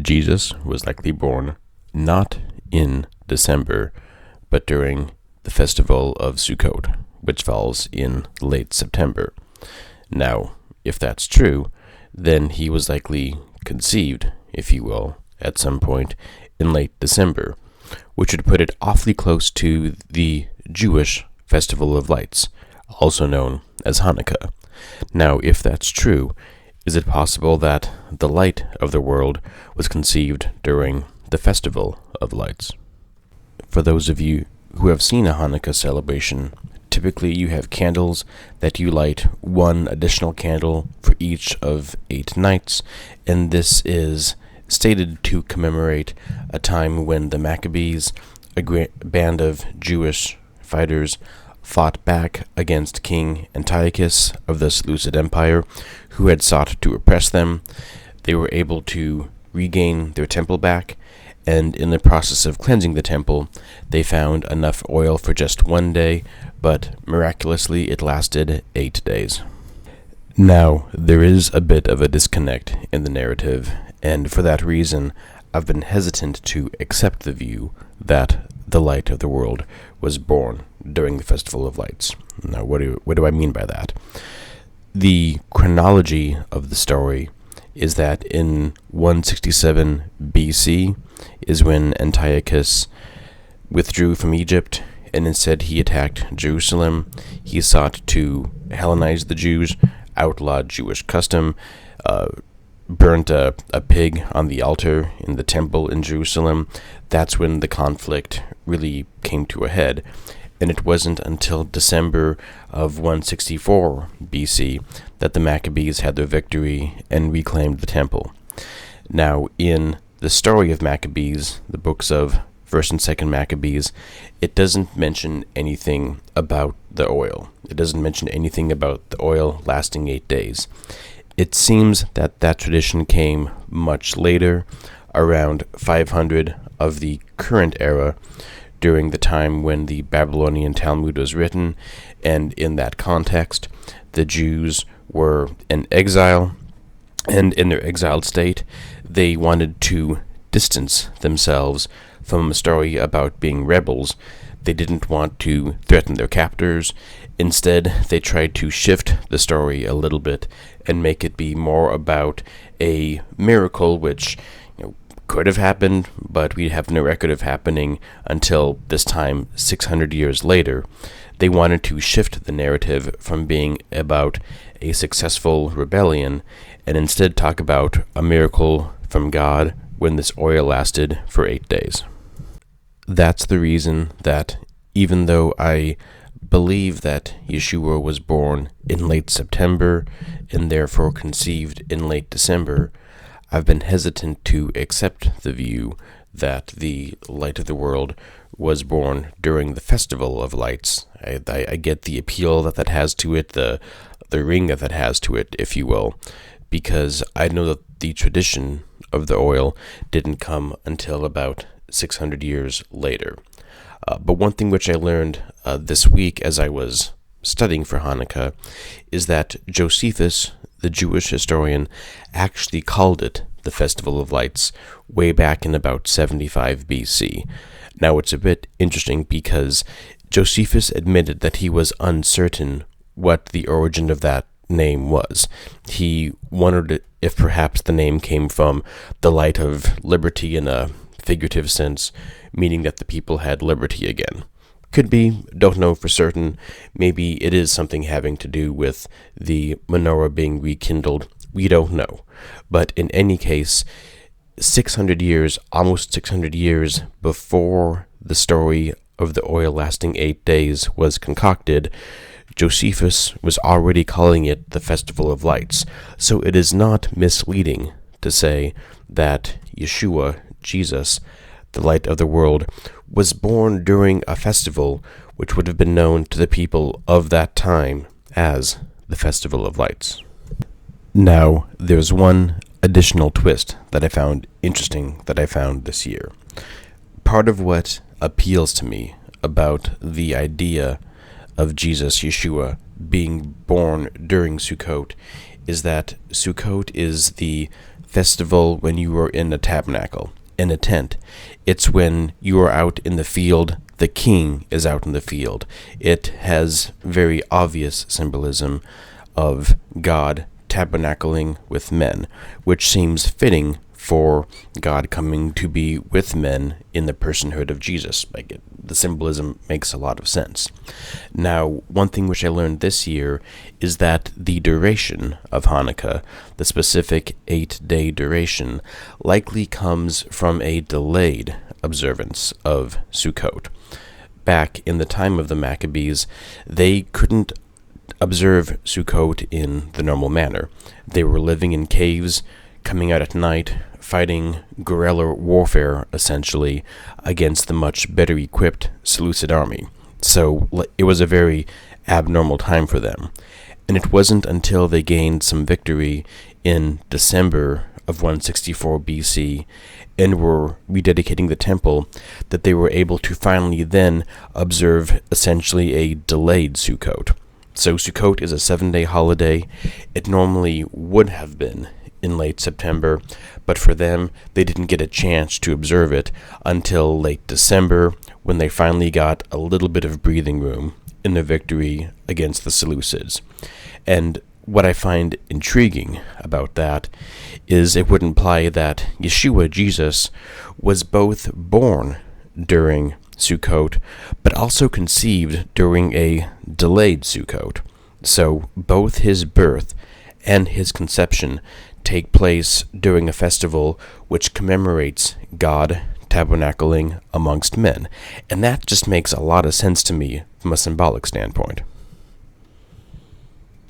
Jesus was likely born not in December, but during the festival of Sukkot, which falls in late September. Now, if that's true, then he was likely conceived, if you will, at some point in late December, which would put it awfully close to the Jewish Festival of Lights, also known as Hanukkah. Now, if that's true, is it possible that the light of the world was conceived during the Festival of Lights? For those of you who have seen a Hanukkah celebration, typically you have candles that you light, one additional candle for each of 8 nights, and this is stated to commemorate a time when the Maccabees, a band of Jewish fighters, fought back against King Antiochus of the Seleucid Empire, who had sought to oppress them. They were able to regain their temple back, and in the process of cleansing the temple, they found enough oil for just 1 day, but miraculously it lasted 8 days. Now, there is a bit of a disconnect in the narrative, and for that reason, I've been hesitant to accept the view that the light of the world was born during the Festival of Lights. Now, what do I mean by that? The chronology of the story is that in 167 BC is when Antiochus withdrew from Egypt, and instead he attacked Jerusalem. He sought to Hellenize the Jews, outlawed Jewish custom, burnt a pig on the altar in the temple in Jerusalem. That's when the conflict really came to a head. And it wasn't until December of 164 BC that the Maccabees had their victory and reclaimed the temple. Now, in the story of Maccabees, the books of 1st and 2nd Maccabees, it doesn't mention anything about the oil. It doesn't mention anything about the oil lasting 8 days. It seems that that tradition came much later, around 500 of the current era, during the time when the Babylonian Talmud was written, and in that context, the Jews were in exile, and in their exiled state, they wanted to distance themselves from a story about being rebels. They didn't want to threaten their captors. Instead, they tried to shift the story a little bit and make it be more about a miracle which could have happened, but we have no record of happening until this time 600 years later. They wanted to shift the narrative from being about a successful rebellion and instead talk about a miracle from God when this oil lasted for 8 days. That's the reason that even though I believe that Yeshua was born in late September and therefore conceived in late December, I've been hesitant to accept the view that the light of the world was born during the Festival of Lights. I get the appeal that has to it, the ring that has to it, if you will, because I know that the tradition of the oil didn't come until about 600 years later. But one thing which I learned this week as I was studying for Hanukkah is that Josephus, the Jewish historian, actually called it the Festival of Lights way back in about 75 BC. Now, it's a bit interesting because Josephus admitted that he was uncertain what the origin of that name was. He wondered if perhaps the name came from the light of liberty in a figurative sense, meaning that the people had liberty again. Could be, don't know for certain. Maybe it is something having to do with the menorah being rekindled. We don't know. But in any case, 600 years, almost 600 years before the story of the oil lasting 8 days was concocted, Josephus was already calling it the Festival of Lights. So it is not misleading to say that Yeshua, Jesus, the light of the world, was born during a festival which would have been known to the people of that time as the Festival of Lights. Now, there's one additional twist that I found interesting that I found this year. Part of what appeals to me about the idea of Jesus, Yeshua, being born during Sukkot is that Sukkot is the festival when you are in a tabernacle, in a tent. It's when you are out in the field, the king is out in the field. It has very obvious symbolism of God tabernacling with men, which seems fitting for God coming to be with men in the personhood of Jesus. The symbolism makes a lot of sense. Now, one thing which I learned this year is that the duration of Hanukkah, the specific 8-day duration, likely comes from a delayed observance of Sukkot. Back in the time of the Maccabees, they couldn't observe Sukkot in the normal manner. They were living in caves, coming out at night, fighting guerrilla warfare, essentially, against the much better equipped Seleucid army. So it was a very abnormal time for them. And it wasn't until they gained some victory in December of 164 BC and were rededicating the temple that they were able to finally then observe essentially a delayed Sukkot. So Sukkot is a 7-day holiday. It normally would have been in late September, but for them, they didn't get a chance to observe it until late December, when they finally got a little bit of breathing room in their victory against the Seleucids. And what I find intriguing about that is it would imply that Yeshua, Jesus, was both born during Sukkot, but also conceived during a delayed Sukkot. So both his birth and his conception take place during a festival which commemorates God tabernacling amongst men. And that just makes a lot of sense to me from a symbolic standpoint.